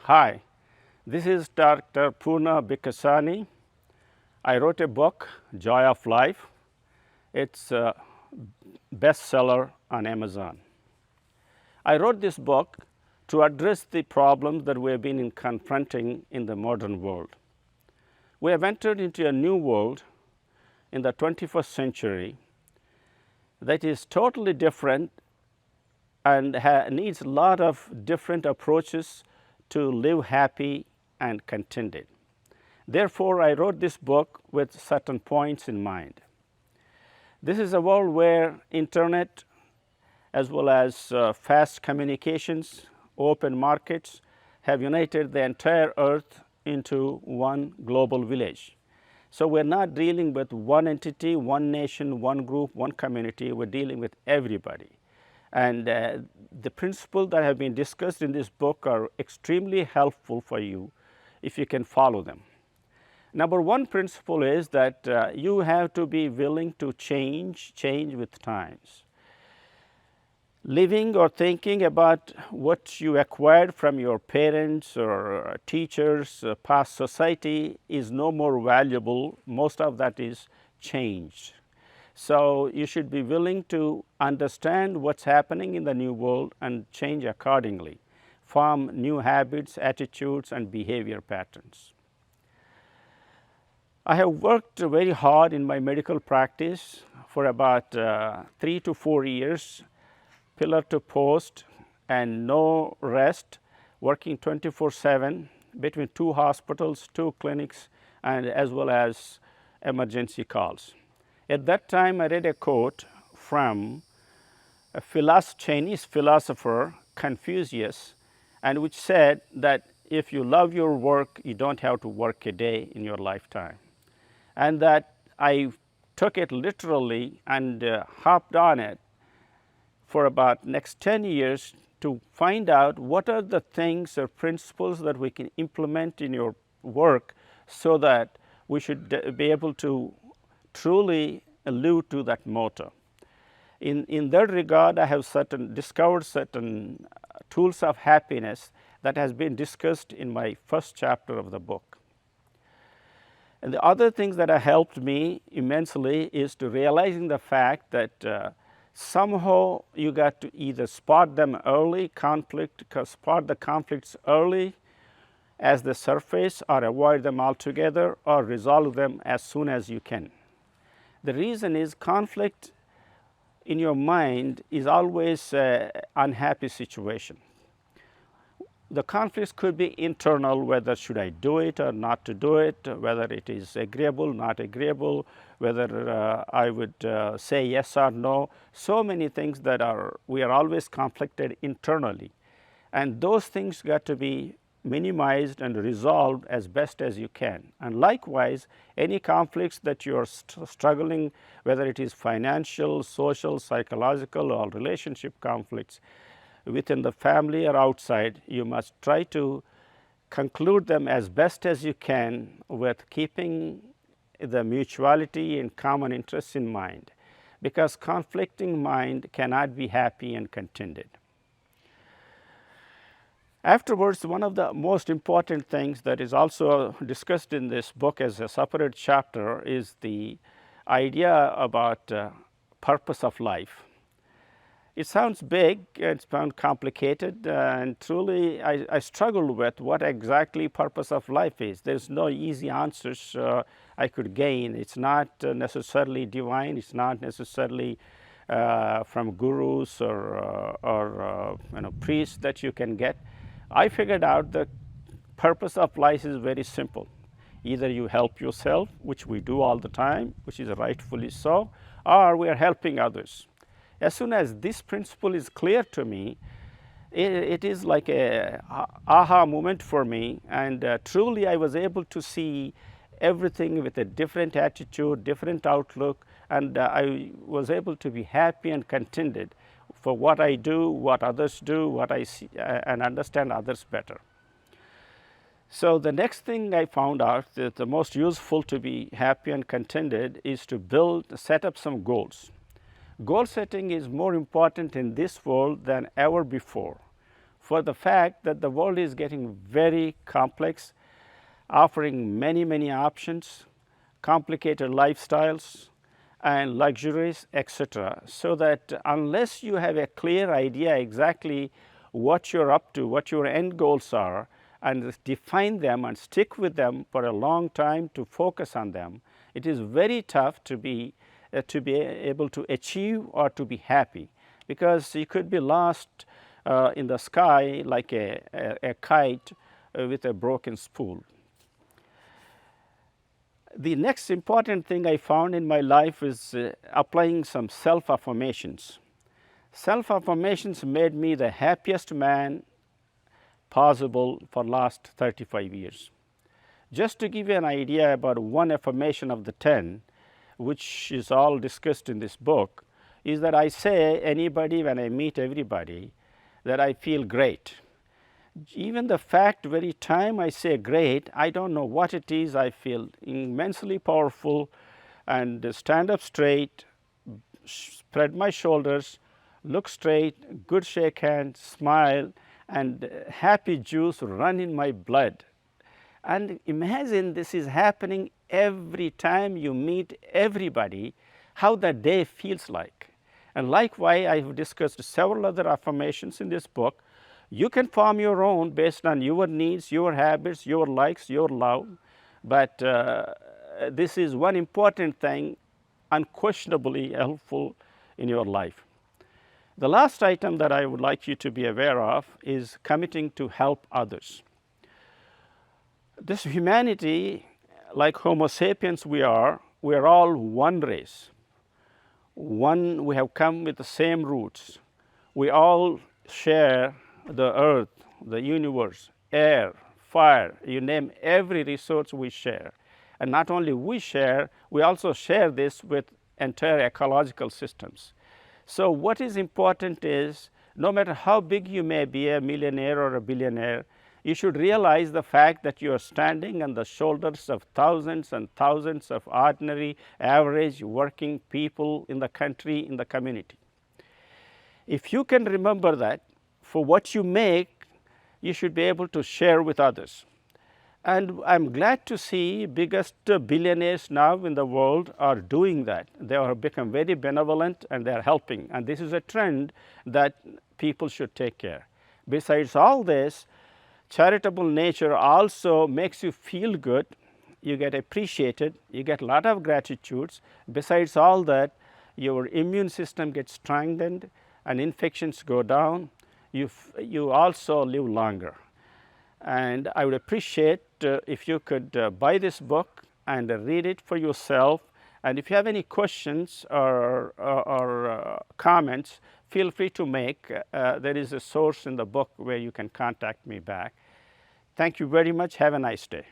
Hi, this is Dr. Purna Bikkasani. I wrote a book, Joy of Life. It's a bestseller on Amazon. I wrote this book to address the problems that we have been confronting in the modern world. We have entered into a new world in the 21st century that is totally different and needs a lot of different approaches to live happy and contented. Therefore, I wrote this book with certain points in mind. This is a world where internet as well as fast communications, open markets have united the entire earth into one global village. So, we are not dealing with one entity, one nation, one group, one community, we are dealing with everybody. And the principles that have been discussed in this book are extremely helpful for you if you can follow them. Number one principle is that you have to be willing to change with times. Living or thinking about what you acquired from your parents or teachers, past society is no more valuable. Most of that is changed. So, you should be willing to understand what is happening in the new world and change accordingly, form new habits, attitudes and behavior patterns. I have worked very hard in my medical practice for about 3 to 4 years, pillar to post and no rest, working 24/7 between 2 hospitals, 2 clinics and as well as emergency calls. At that time, I read a quote from a Chinese philosopher Confucius, and which said that if you love your work, you don't have to work a day in your lifetime. And that I took it literally and hopped on it for about next 10 years to find out what are the things or principles that we can implement in your work so that we should be able to truly allude to that motto. In that regard, I have discovered certain tools of happiness that has been discussed in my first chapter of the book. And the other things that have helped me immensely is to realizing the fact that somehow you got to either spot them early, spot the conflicts early as they surface, or avoid them altogether, or resolve them as soon as you can. The reason is conflict in your mind is always an unhappy situation. The conflicts could be internal, whether should I do it or not to do it, whether it is agreeable, not agreeable, whether I would say yes or no. So many things that we are always conflicted internally, and those things got to be minimized and resolved as best as you can. And likewise, any conflicts that you are struggling, whether it is financial, social, psychological or relationship conflicts within the family or outside, you must try to conclude them as best as you can with keeping the mutuality and common interests in mind, because conflicting mind cannot be happy and contented. Afterwards, one of the most important things that is also discussed in this book as a separate chapter is the idea about purpose of life. It sounds big, it sounds complicated, and truly I struggle with what exactly purpose of life is. There is no easy answers I could gain. It is not necessarily divine, it is not necessarily from gurus or priests that you can get. I figured out the purpose of life is very simple. Either you help yourself, which we do all the time, which is rightfully so, or we are helping others. As soon as this principle is clear to me, it is like a aha moment for me, and truly I was able to see everything with a different attitude, different outlook, and I was able to be happy and contented for what I do, what others do, what I see, and understand others better. So, the next thing I found out that the most useful to be happy and contented is to set up some goals. Goal setting is more important in this world than ever before. for the fact that the world is getting very complex, offering many, many options, complicated lifestyles and luxuries, etc. So that unless you have a clear idea exactly what you're up to, what your end goals are, and define them and stick with them for a long time to focus on them, it is very tough to be able to achieve or to be happy, because you could be lost in the sky like a kite with a broken spool. The next important thing I found in my life is applying some self-affirmations. Self-affirmations made me the happiest man possible for last 35 years. Just to give you an idea about one affirmation of the 10, which is all discussed in this book, is that I say anybody when I meet everybody that I feel great. Even the fact very time I say great, I don't know what it is, I feel immensely powerful and stand up straight, spread my shoulders, look straight, good shake hand, smile, and happy juice run in my blood. And imagine this is happening every time you meet everybody, how the day feels like. And likewise, I have discussed several other affirmations in this book. You can form your own based on your needs, your habits, your likes, your love. But this is one important thing, unquestionably helpful in your life. The last item that I would like you to be aware of is committing to help others. This humanity, like Homo sapiens we are all one race. We have come with the same roots. We all share the earth, the universe, air, fire, you name every resource we share. And not only we share, we also share this with entire ecological systems. So what is important is, no matter how big you may be, a millionaire or a billionaire, you should realize the fact that you are standing on the shoulders of thousands and thousands of ordinary, average, working people in the country, in the community. If you can remember that, for what you make, you should be able to share with others. And I'm glad to see biggest billionaires now in the world are doing that. They have become very benevolent and they are helping. And this is a trend that people should take care. Besides all this, charitable nature also makes you feel good. You get appreciated. You get a lot of gratitudes. Besides all that, your immune system gets strengthened and infections go down. You also live longer. And I would appreciate if you could buy this book and read it for yourself. And if you have any questions or comments, feel free to make. There is a source in the book where you can contact me back. Thank you very much. Have a nice day.